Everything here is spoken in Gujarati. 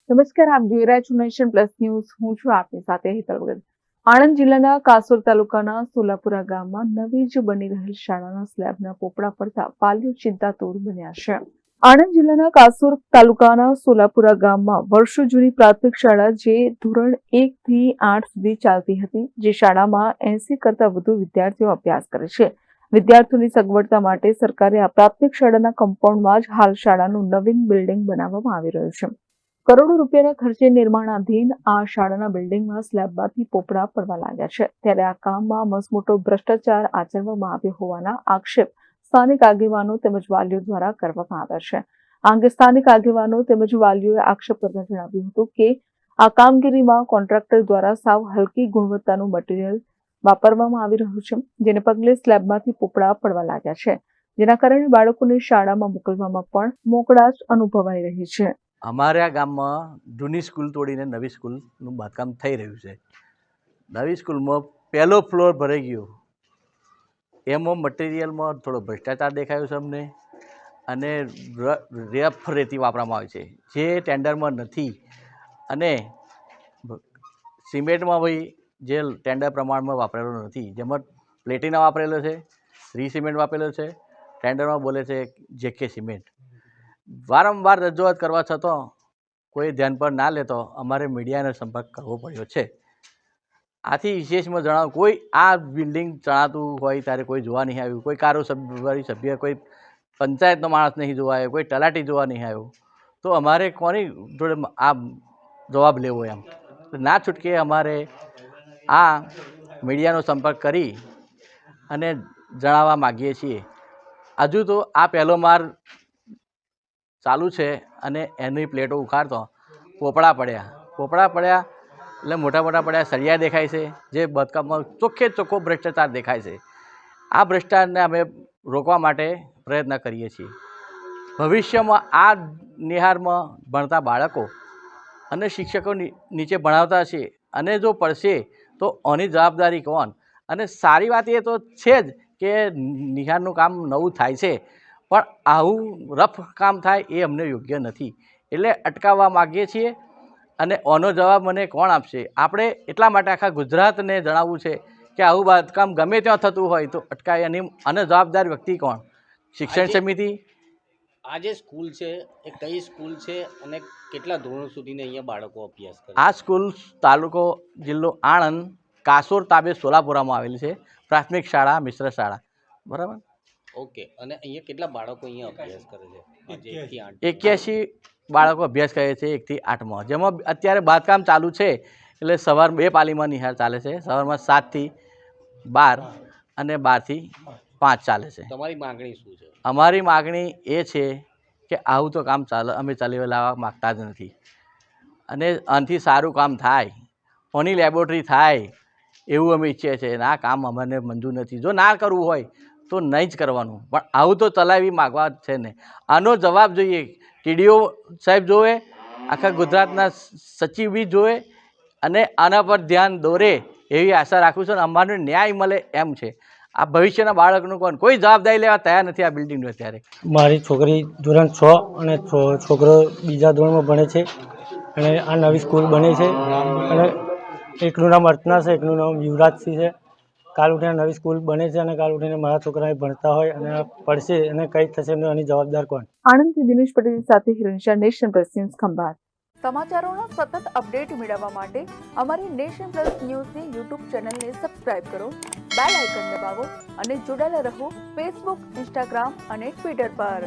નમસ્કાર, આપ જોઈ રહ્યા છો નેશન પ્લસ ન્યૂઝ. હું છું આપની સાથે હેતલ ભગત. આણંદ જિલ્લાના કાસોર તાલુકાના સોલાપુરા ગામમાં નવી જ બની રહેલ શાળાના સ્લેબના પોપડા પડતા વાલીઓ ચિંતાતુર બન્યા છે. આણંદ જિલ્લાના કાસોર તાલુકાના સોલાપુરા ગામમાં વર્ષો જૂની પ્રાથમિક શાળા જે ધોરણ 1 થી 8 સુધી ચાલતી હતી, જે શાળામાં 80 કરતા વધુ વિદ્યાર્થીઓ અભ્યાસ કરે છે. વિદ્યાર્થીઓની સગવડતા માટે સરકારે આ પ્રાથમિક શાળાના કમ્પાઉન્ડમાં જ હાલ શાળાનું નવીન બિલ્ડિંગ બનાવવામાં આવી રહ્યું છે. કરોડો રૂપિયાના ખર્ચે નિર્માણાધીન આ શાળાના બિલ્ડિંગમાં સ્લેબમાંથી પોપડા પડવા લાગ્યા છે. ત્યારે આ કામમાં મસમોટો ભ્રષ્ટાચાર આચરવામાં આવ્યો હોવાના આક્ષેપ સ્થાનિક આગેવાનો તેમજ વાલીઓ દ્વારા કરવામાં આવ્યા છે. આ અંગે સ્થાનિક આગેવાનો તેમજ વાલીઓએ આક્ષેપ કરતા જણાવ્યું હતું કે આ કામગીરીમાં કોન્ટ્રાક્ટર દ્વારા સાવ હલકી ગુણવત્તાનું મટીરીયલ વાપરવામાં આવી રહ્યું છે, જેને પગલે સ્લેબમાંથી પોપડા પડવા લાગ્યા છે, જેના કારણે બાળકોને શાળામાં મોકલવામાં પણ મોકળાશ અનુભવાઈ રહી છે. અમારા ગામમાં જૂની સ્કૂલ તોડીને નવી સ્કૂલનું બાંધકામ થઈ રહ્યું છે. નવી સ્કૂલમાં પહેલો ફ્લોર ભરાઈ ગયો. એમાં મટીરિયલમાં થોડો ભ્રષ્ટાચાર દેખાયો છે અમને, અને રેફ રેતી વાપરવામાં આવે છે જે ટેન્ડરમાં નથી, અને સિમેન્ટમાં ભાઈ જે ટેન્ડર પ્રમાણમાં વાપરેલો નથી, જેમાં પ્લેટિના વાપરેલો છે, સિમેન્ટ વાપરેલો છે, ટેન્ડરમાં બોલે છે જેકે સિમેન્ટ. વારંવાર રજૂઆત કરવા છતાં કોઈ ધ્યાન પર ના લેતો અમારે મીડિયાનો સંપર્ક કરવો પડ્યો છે. આથી વિશેષમાં જણાવું, કોઈ આ બિલ્ડિંગ ચણાતું હોય ત્યારે કોઈ જોવા નહીં આવ્યું, કોઈ કારોબારી સભ્ય, કોઈ પંચાયતનો માણસ નહીં જોવા આવ્યો, કોઈ તલાટી જોવા નહીં આવ્યો, તો અમારે કોની જોડે આ જવાબ લેવો? એમ ના છૂટકે અમારે આ મીડિયાનો સંપર્ક કરી અને જણાવવા માગીએ છીએ. હજુ તો આ પહેલો માળ ચાલુ છે અને એની પ્લેટો ઉખાડતો પોપડા પડ્યા એટલે મોટા પડ્યા, સળિયા દેખાય છે, જે બાંધકામમાં ચોખ્ખો ભ્રષ્ટાચાર દેખાય છે. આ ભ્રષ્ટાચારને અમે રોકવા માટે પ્રયત્ન કરીએ છીએ. ભવિષ્યમાં આ નિહારમાં ભણતા બાળકો અને શિક્ષકો નીચે ભણાવતા છે, અને જો પડશે તો આની જવાબદારી કોણ? અને સારી વાત એ તો છે જ કે નિહારનું કામ નવું થાય છે, પણ આવું રફ કામ થાય એ અમને યોગ્ય નથી, એટલે અટકાવવા માગીએ છીએ. અને આનો જવાબ મને કોણ આપશે? આપણે એટલા માટે આખા ગુજરાતને જણાવવું છે કે આવું બાંધકામ ગમે ત્યાં થતું હોય તો અટકાય, અને જવાબદાર વ્યક્તિ કોણ? શિક્ષણ સમિતિ. આ જે સ્કૂલ છે એ કઈ સ્કૂલ છે અને કેટલા ધોરણ સુધીને અહીંયા બાળકો અભ્યાસ કરે? આ સ્કૂલ તાલુકો જિલ્લો આણંદ, કાસોર તાબે સોલાપુરામાં આવેલી છે. પ્રાથમિક શાળા, મિશ્ર શાળા. બરાબર. ઓકે. અને અહીંયા કેટલા બાળકો અહીંયા અભ્યાસ કરે છે? 81 બાળકો અભ્યાસ કરે છે 1 થી 8માં, જેમાં અત્યારે બાંધકામ ચાલુ છે. એટલે સવાર 2 પાલીમાં નિહાર ચાલે છે, સવારમાં 7 થી 12 અને 12 થી 5 ચાલે છે. તમારી માગણી શું છે? અમારી માગણી એ છે કે આવું તો કામ અમે ચલાવી લાવવા માગતા જ નથી, અને આનાથી સારું કામ થાય, ઓની લેબોરેટરી થાય એવું અમે ઈચ્છીએ છીએ. આ કામ અમને મંજૂર નથી. જો ના કરવું હોય તો નહીં જ કરવાનું, પણ આવું તો ચલાવી માગવા છે ને. આનો જવાબ જોઈએ, ટીડીઓ સાહેબ જોવે, આખા ગુજરાતના સચિવ બી જોવે, અને આના પર ધ્યાન દોરે એવી આશા રાખું છું. અને અમારો ન્યાય મળે એમ છે. આ ભવિષ્યના બાળકનું કોઈ જવાબદારી લેવા તૈયાર નથી આ બિલ્ડિંગનું. અત્યારે મારી છોકરી ધોરણ 6 અને છોકરો બીજા ધોરણમાં ભણે છે, અને આ નવી સ્કૂલ બની છે, અને એકનું નામ અર્ચના છે, એકનું નામ યુવરાજસિંહ છે. કાલ ઉઠીને નવી સ્કૂલ બને છે, અને કાલ ઉઠીને મારા છોકરા ભણતા હોય અને પડશે અને કંઈ થશે એની જવાબદાર કોણ? આણંદથી દિનેશ પટેલ સાથે હિરણશા, નેશન પ્લસ ન્યૂઝ, ખંભાત. સમાચારોના સતત અપડેટ મેળવવા માટે અમારી નેશન પ્લસ ન્યૂઝની યુટ્યુબ ચેનલને સબસ્ક્રાઇબ કરો, બેલ આઇકન દબાવો અને જોડાયેલા રહો ફેસબુક, ઇન્સ્ટાગ્રામ અને ટ્વિટર પર.